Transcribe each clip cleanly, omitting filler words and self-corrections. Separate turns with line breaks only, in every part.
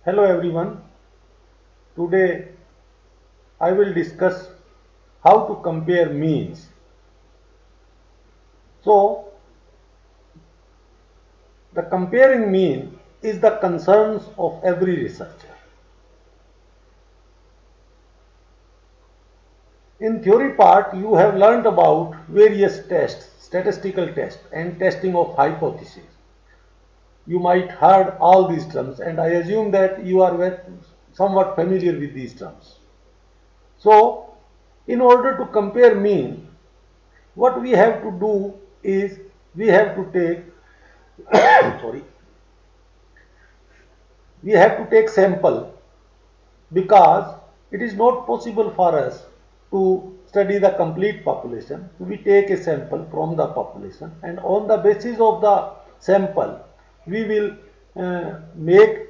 Hello everyone. Today I will discuss how to compare means. So the comparing mean is the concerns of every researcher. In theory part you have learnt about various tests, statistical tests and testing of hypotheses. You might heard all these terms and I assume that you are somewhat familiar with these terms. So in order to compare mean, what we have to do is we have to take sorry we have to take sample because it is not possible for us to study the complete population. We take a sample from the population and on the basis of the sample we will make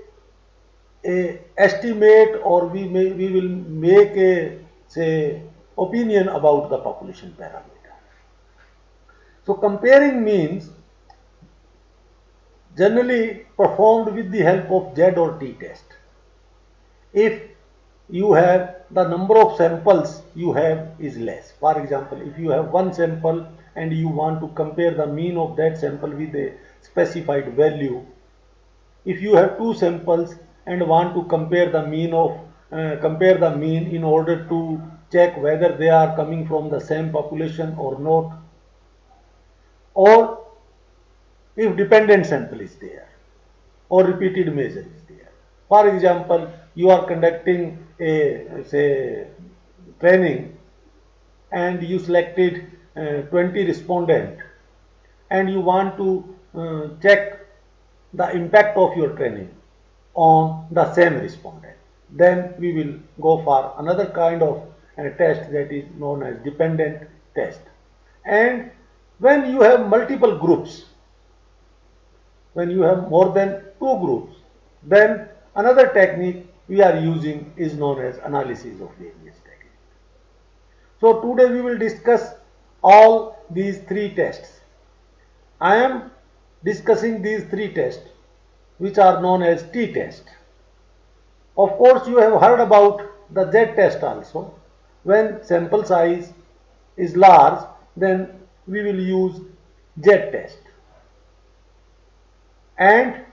a estimate or we will make a say opinion about the population parameter. So comparing means generally performed with the help of Z or T test. If you have the number of samples you have is less. For example, if you have one sample and you want to compare the mean of that sample with a specified value, if you have two samples and want to compare the mean in order to check whether they are coming from the same population or not, or if dependent sample is there or repeated measure is there. For example, you are conducting a say training and you selected 20 respondent and you want to check the impact of your training on the same respondent. Then we will go for another kind of test that is known as dependent test. And when you have multiple groups, when you have more than two groups, then another technique we are using is known as analysis of variance technique. So today we will discuss all these three tests. I am discussing these three tests which are known as T test. Of course you have heard about the Z test also. When sample size is large, then we will use Z test. And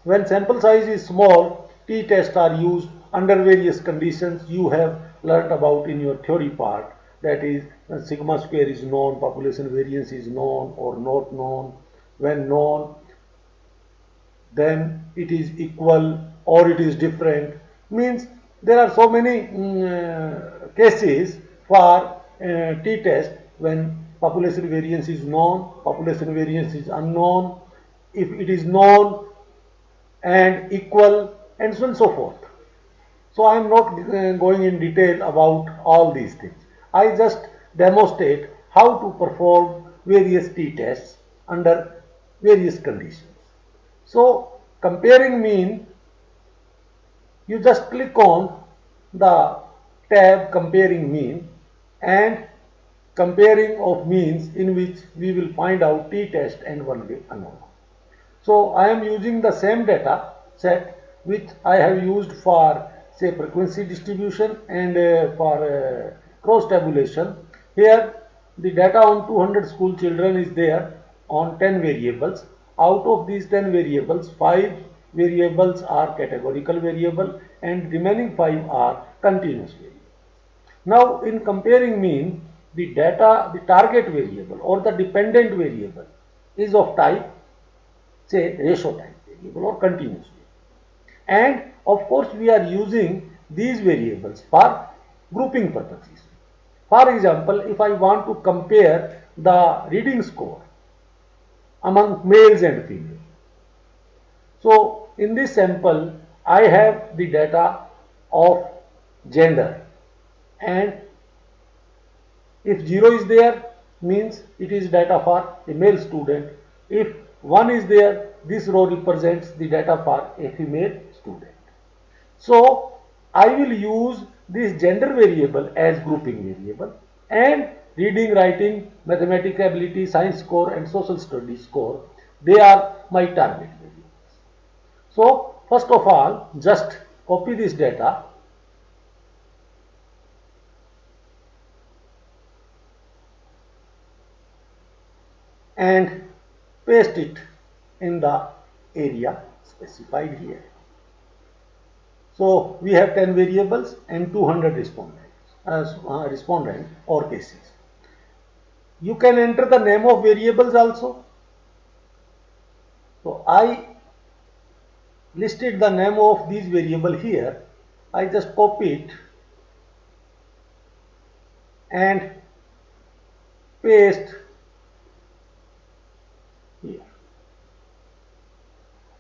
when sample size is small, T tests are used under various conditions you have learnt about in your theory part. That is, sigma square is known, population variance is known or not known. When known, then it is equal or it is different. Means there are so many cases for T test when population variance is known, population variance is unknown, if it is known and equal, and so on and so forth. So I am not going in detail about all these things. I just demonstrate how to perform various T tests under various conditions. So comparing mean, you just click on the tab comparing mean and comparing of means, in which we will find out T test and one way unknown. So I am using the same data set which I have used for say frequency distribution and for cross tabulation. Here the data on 200 school children is there on 10 variables. Out of these 10 variables, 5 variables are categorical variable and remaining 5 are continuous variables. Now in comparing mean, the data, the target variable or the dependent variable is of type say ratio type variable or continuous variable. And of course we are using these variables for grouping purposes. For example, if I want to compare the reading score among males and females. So in this sample I have the data of gender, and if 0 is there means it is data for a male student. If 1 is there, this row represents the data for a female student. So I will use this gender variable as grouping variable, and reading, writing, mathematical ability, science score and social studies score, they are my target variables. So first of all, just copy this data and paste it in the area specified here. So we have 10 variables and 200 respondent or cases. You can enter the name of variables also. So I listed the name of these variable here. I just copy it and paste here.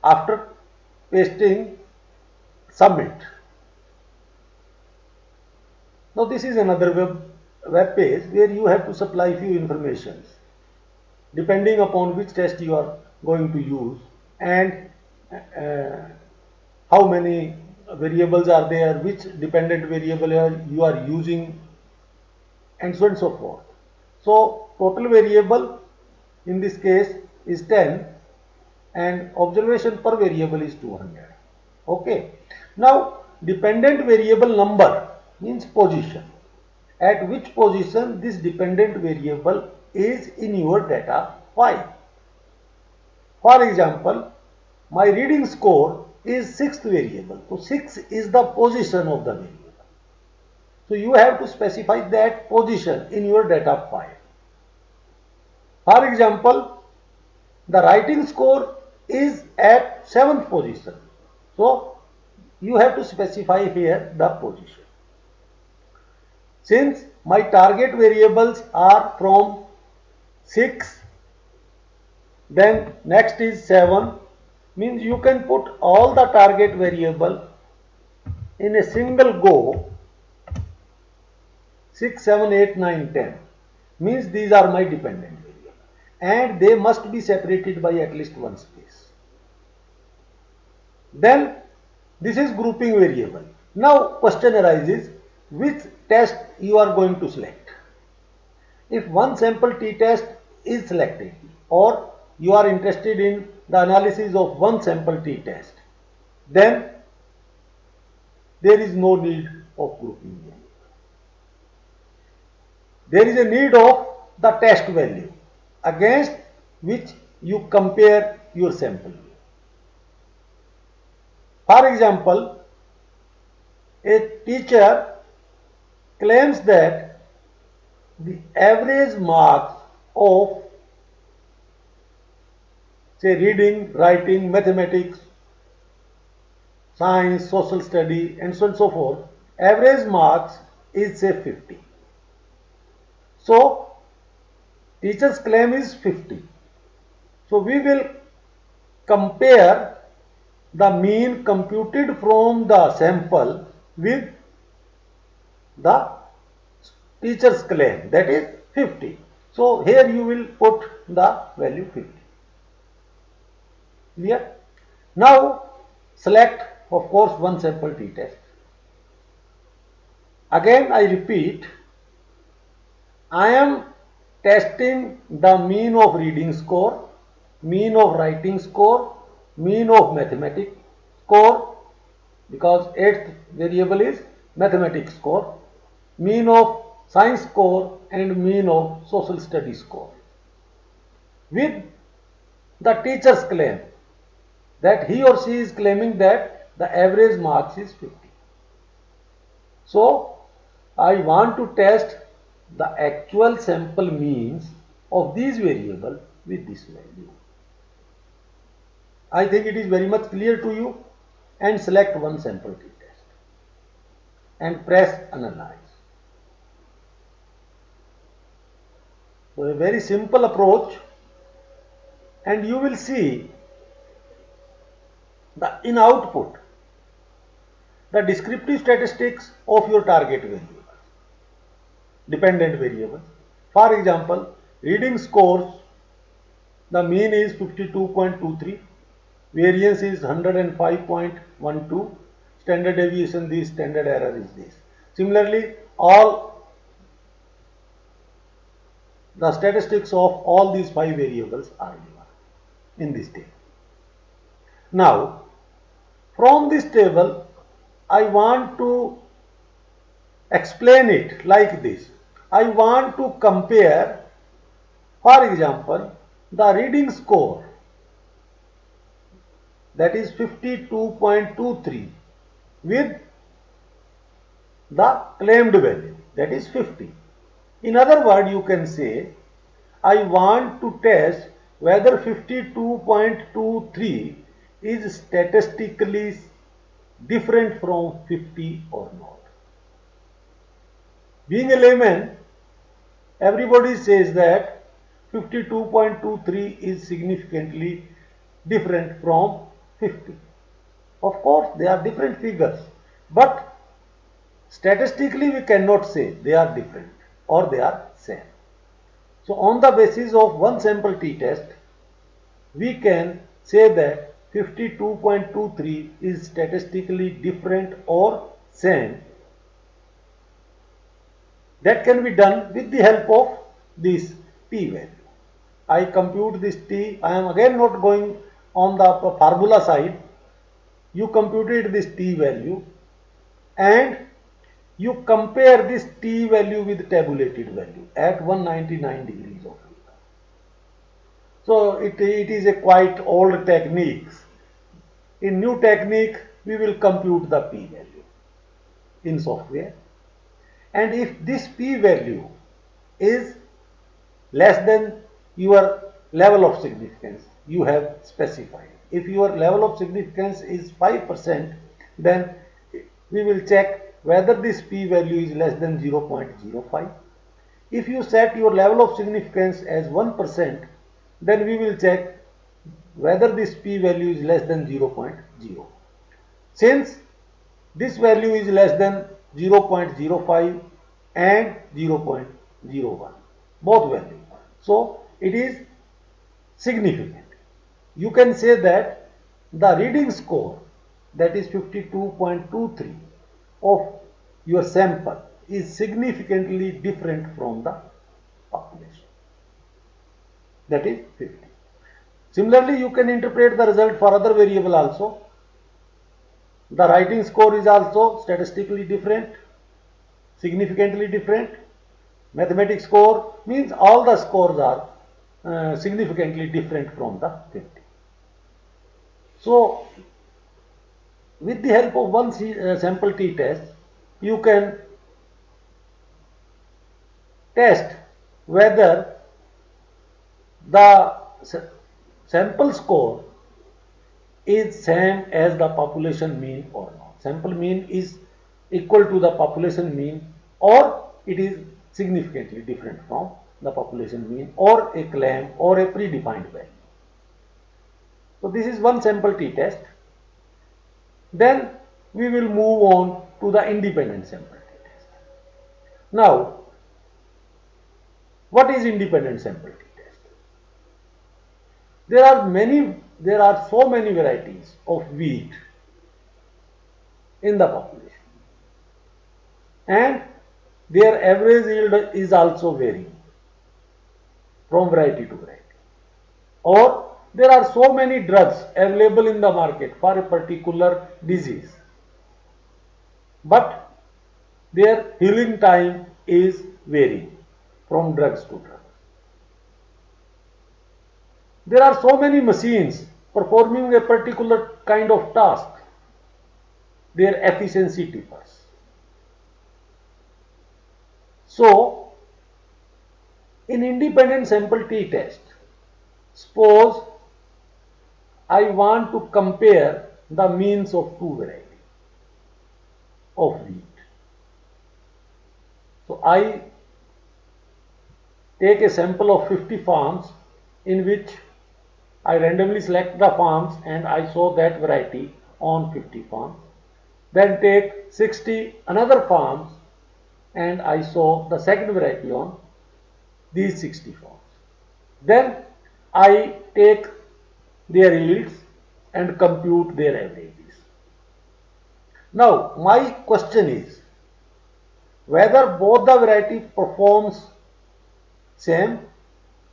After pasting, submit. Now this is another web page where you have to supply few informations depending upon which test you are going to use and how many variables are there, which dependent variable you are using, and so on and so forth. So total variable in this case is 10 and observation per variable is 200. Okay. Now dependent variable number means position. At which position this dependent variable is in your data file. For example, my reading score is 6th variable. So 6 is the position of the variable. So you have to specify that position in your data file. For example, the writing score is at 7th position. So you have to specify here the position. Since my target variables are from 6, then next is 7, means you can put all the target variable in a single go. 6, 7, 8, 9, 10 means these are my dependent variables and they must be separated by at least one space. Then this is grouping variable. Now question arises, which test you are going to select. If one sample t-test is selected or you are interested in the analysis of one sample t-test, then there is no need of grouping variable. There is a need of the test value against which you compare your sample. For example, a teacher claims that the average marks of say reading, writing, mathematics, science, social study and so on and so forth, average marks is say 50. So teacher's claim is 50. So we will compare the mean computed from the sample with the teacher's claim, that is 50. So here you will put the value 50. Clear? Now select of course one sample t-test. Again I repeat, I am testing the mean of reading score, mean of writing score, mean of mathematics score, because 8th variable is mathematics score, mean of science score and mean of social studies score, with the teacher's claim that he or she is claiming that the average marks is 50. So I want to test the actual sample means of these variables with this value. I think it is very much clear to you, and select one sample t-test and press analyze. So a very simple approach, and you will see in output the descriptive statistics of your target variables, dependent variables. For example, reading scores, the mean is 52.23, variance is 105.12, standard deviation this, standard error is this. Similarly, all the statistics of all these 5 variables are given in this table. Now, from this table, I want to explain it like this. I want to compare, for example, the reading score, that is 52.23, with the claimed value, that is 50. In other words, you can say, I want to test whether 52.23 is statistically different from 50 or not. Being a layman, everybody says that 52.23 is significantly different from 50. Of course, they are different figures, but statistically we cannot say they are different or they are same. So on the basis of one sample t-test, we can say that 52.23 is statistically different or same. That can be done with the help of this p-value. I compute this t. I am again not going on the formula side. You computed this t value and you compare this t value with tabulated value at 199 degrees of theta. So it is a quite old technique. In new technique, we will compute the p value in software. And if this p value is less than your level of significance, you have specified. If your level of significance is 5%, then we will check whether this p value is less than 0.05. If you set your level of significance as 1%, then we will check whether this p value is less than 0.0. Since this value is less than 0.05 and 0.01, both values, so it is significant. You can say that the reading score, that is 52.23 of your sample, is significantly different from the population, that is 50. Similarly, you can interpret the result for other variable also. The writing score is also statistically different, significantly different. Mathematics score means all the scores are significantly different from the 50. So, with the help of one sample t-test, you can test whether the sample score is same as the population mean or not. Sample mean is equal to the population mean, or it is significantly different from the population mean, or a claim, or a predefined value. So this is one sample t-test. Then we will move on to the independent sample t-test. Now, what is independent sample t-test? There are so many varieties of wheat in the population, and their average yield is also varying from variety to variety. Or there are so many drugs available in the market for a particular disease, but their healing time is varying from drugs to drugs. There are so many machines performing a particular kind of task, their efficiency differs. So, in independent sample t-test, suppose I want to compare the means of two varieties of wheat. So, I take a sample of 50 farms in which I randomly select the farms and I sow that variety on 50 farms. Then take 60 another farms and I sow the second variety on these 60 farms. Then I take their yields and compute their averages. Now my question is whether both the variety performs same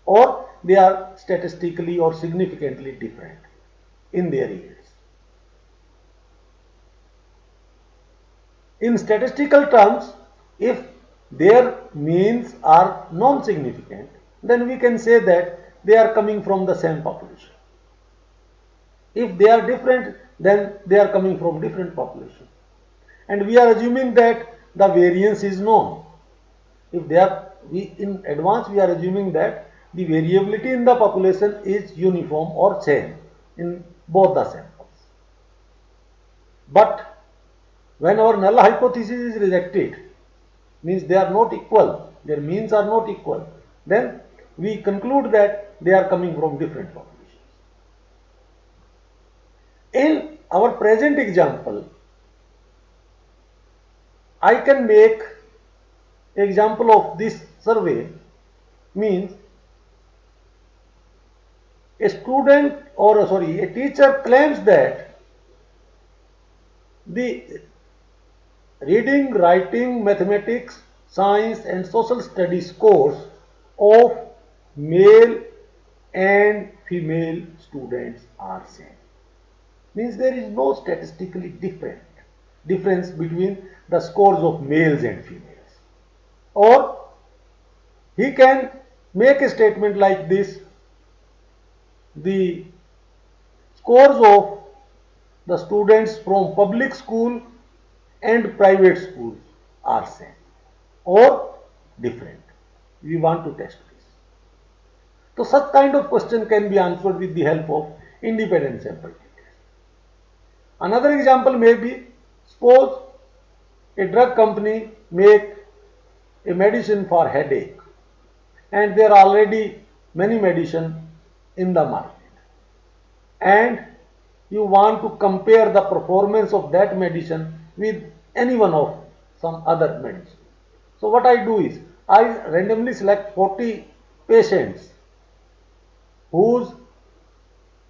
or they are statistically or significantly different in their yields. In statistical terms, if their means are non-significant, then we can say that they are coming from the same population. If they are different, then they are coming from different population. And we are assuming that the variance is known. If they are, in advance we are assuming that the variability in the population is uniform or same in both the samples. But when our null hypothesis is rejected, means they are not equal, their means are not equal, then we conclude that they are coming from different populations. In our present example, I can make example of this survey, means a teacher claims that the reading, writing, mathematics, science and social studies course of male and female students are same. Means there is no statistically difference between the scores of males and females. Or he can make a statement like this: the scores of the students from public school and private schools are same or different. We want to test this. So such kind of question can be answered with the help of independent sample test. Another example may be, suppose a drug company make a medicine for headache and there are already many medicine in the market, and you want to compare the performance of that medicine with any one of some other medicine. So what I do is, I randomly select 40 patients whose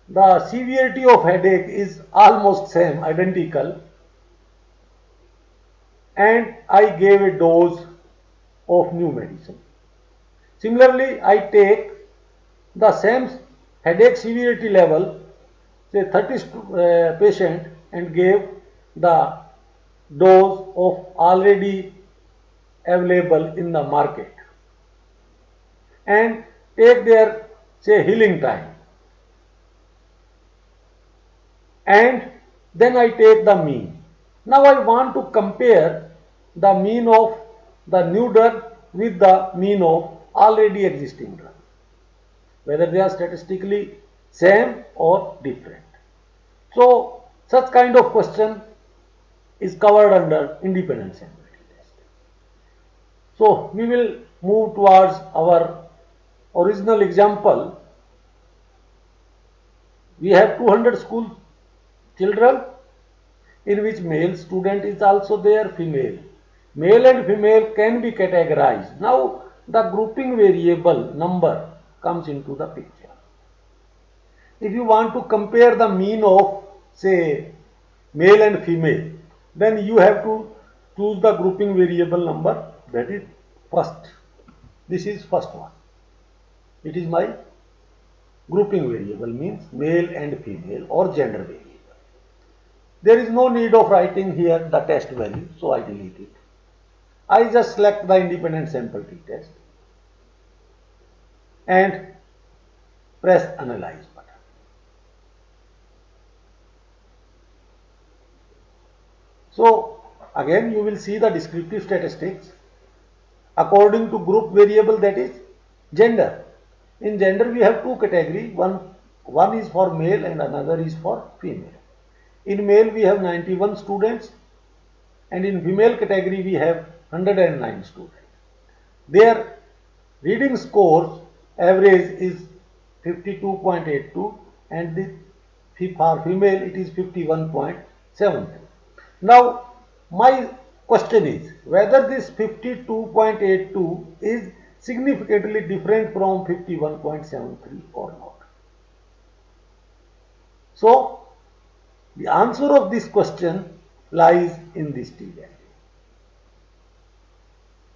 the severity of headache is almost same, identical, and I gave a dose of new medicine. Similarly, I take the same headache severity level, say 30 patient, and gave the dose of already available in the market, and take their, say, healing time, and then I take the mean. Now I want to compare the mean of the new drug with the mean of already existing drug, whether they are statistically same or different. So such kind of question is covered under independent sample test. So we will move towards our original example. We have 200 school children in which male student is also there, female. Male and female can be categorized. Now the grouping variable number comes into the picture. If you want to compare the mean of, say, male and female, then you have to choose the grouping variable number, that is first. This is first one. It is my grouping variable, means male and female or gender variable. There is no need of writing here the test value, so I delete it. I just select the independent sample t-test and press analyze button. So again you will see the descriptive statistics according to group variable, that is gender. In gender we have two categories, one is for male and another is for female. In male we have 91 students and in female category we have 109 students. Their reading scores average is 52.82 and for female it is 51.72. Now my question is whether this 52.82 is significantly different from 51.73 or not. So the answer of this question lies in this t value.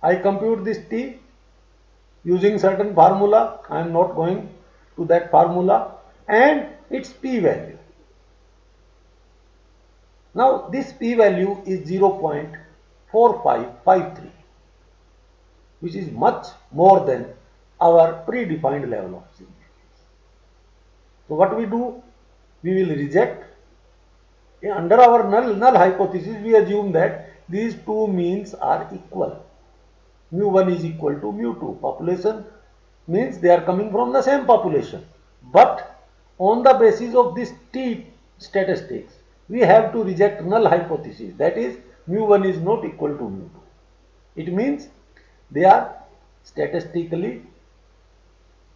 I compute this t using certain formula. I am not going to that formula, and its p value. Now this p value is 0.001. 0.4553, which is much more than our predefined level of significance. So what we do? We will reject. Under our null hypothesis, we assume that these two means are equal. Mu1 is equal to mu2. Population means they are coming from the same population. But on the basis of this t statistics, we have to reject null hypothesis. That is, mu1 is not equal to mu2. It means they are statistically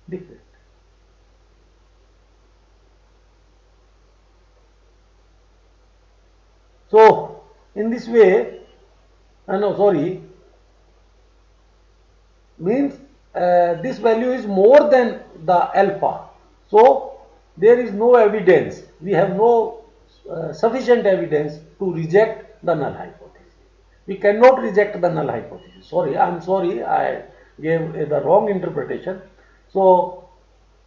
different. So, in this way, means this value is more than the alpha. So, there is no evidence. We have no sufficient evidence to reject the null hypothesis. We cannot reject the null hypothesis. I am sorry, I gave the wrong interpretation. So,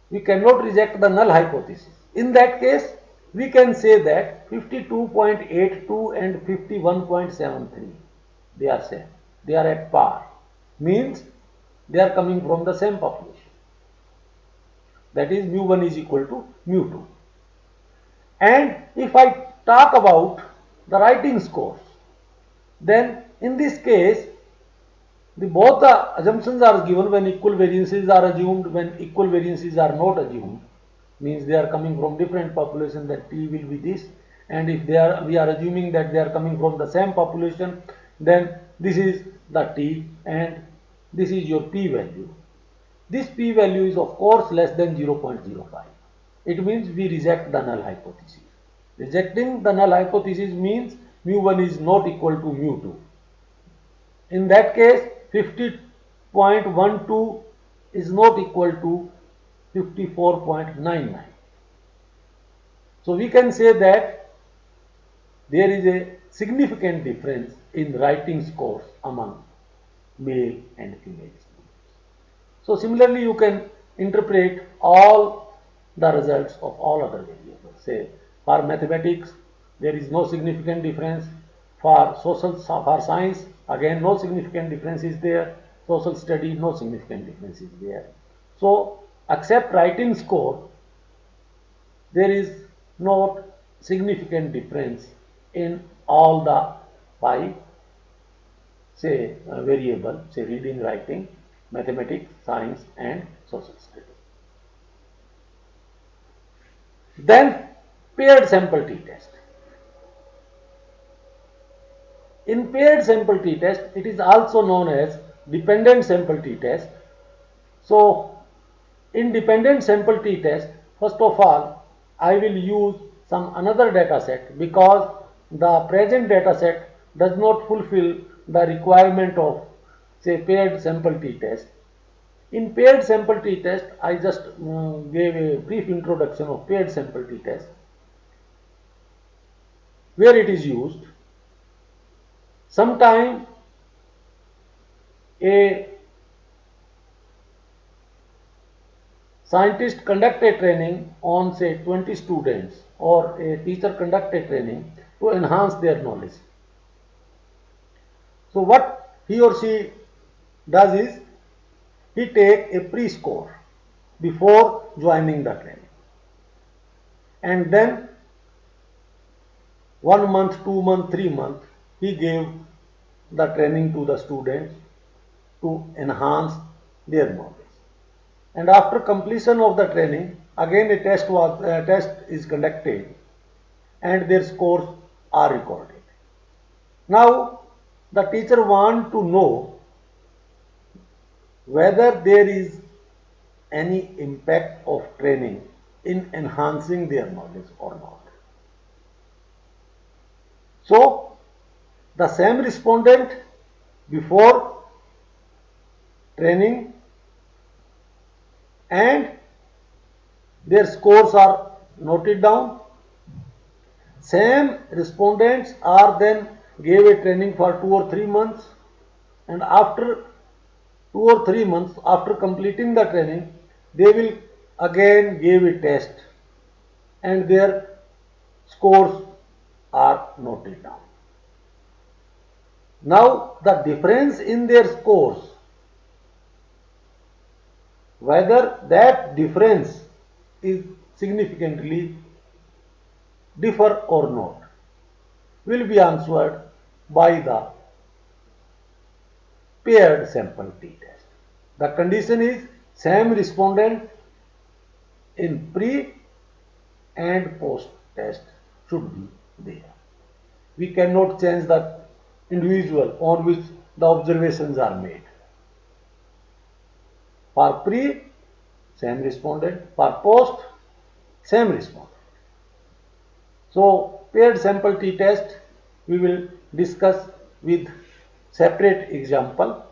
we cannot reject the null hypothesis. In that case, we can say that 52.82 and 51.73, they are same. They are at par. Means they are coming from the same population. That is, mu1 is equal to mu2. And if I talk about the writing scores, then in this case, both the assumptions are given when equal variances are assumed, when equal variances are not assumed. Means they are coming from different population, that t will be this, and if we are assuming that they are coming from the same population, then this is the t and this is your p value. This p value is of course less than 0.05. It means we reject the null hypothesis. Rejecting the null hypothesis means mu1 is not equal to mu2. In that case, 50.12 is not equal to 54.99. So we can say that there is a significant difference in writing scores among male and female students. So similarly, you can interpret all the results of all other variables. Say for mathematics, there is no significant difference. For science, again no significant difference is there. Social study, no significant difference is there. So except writing score, there is not significant difference in all the 5 variable, say reading, writing, mathematics, science and social study. Then paired sample t-test. In paired sample t-test, it is also known as dependent sample t-test. So in dependent sample t-test, first of all, I will use some another data set, because the present data set does not fulfill the requirement of say paired sample t-test. In paired sample t-test, I just gave a brief introduction of paired sample t-test, where it is used. Sometime a scientist conduct a training on say 20 students, or a teacher conduct a training to enhance their knowledge. So what he or she does is, he take a pre-score before joining the training, and then 1 month, 2 month, 3 month, he gave the training to the students to enhance their knowledge. And after completion of the training, again a test is conducted and their scores are recorded. Now the teacher wants to know whether there is any impact of training in enhancing their knowledge or not. So the same respondent before training and their scores are noted down. Same respondents are then gave a training for 2 or 3 months, and after 2 or 3 months after completing the training, they will again give a test and their scores are noted down. Now the difference in their scores, whether that difference is significantly differ or not, will be answered by the paired sample t-test. The condition is same respondent in pre and post test should be there. We cannot change the individual on which the observations are made. For pre, same respondent. For post, same respondent. So, paired sample t-test we will discuss with separate example.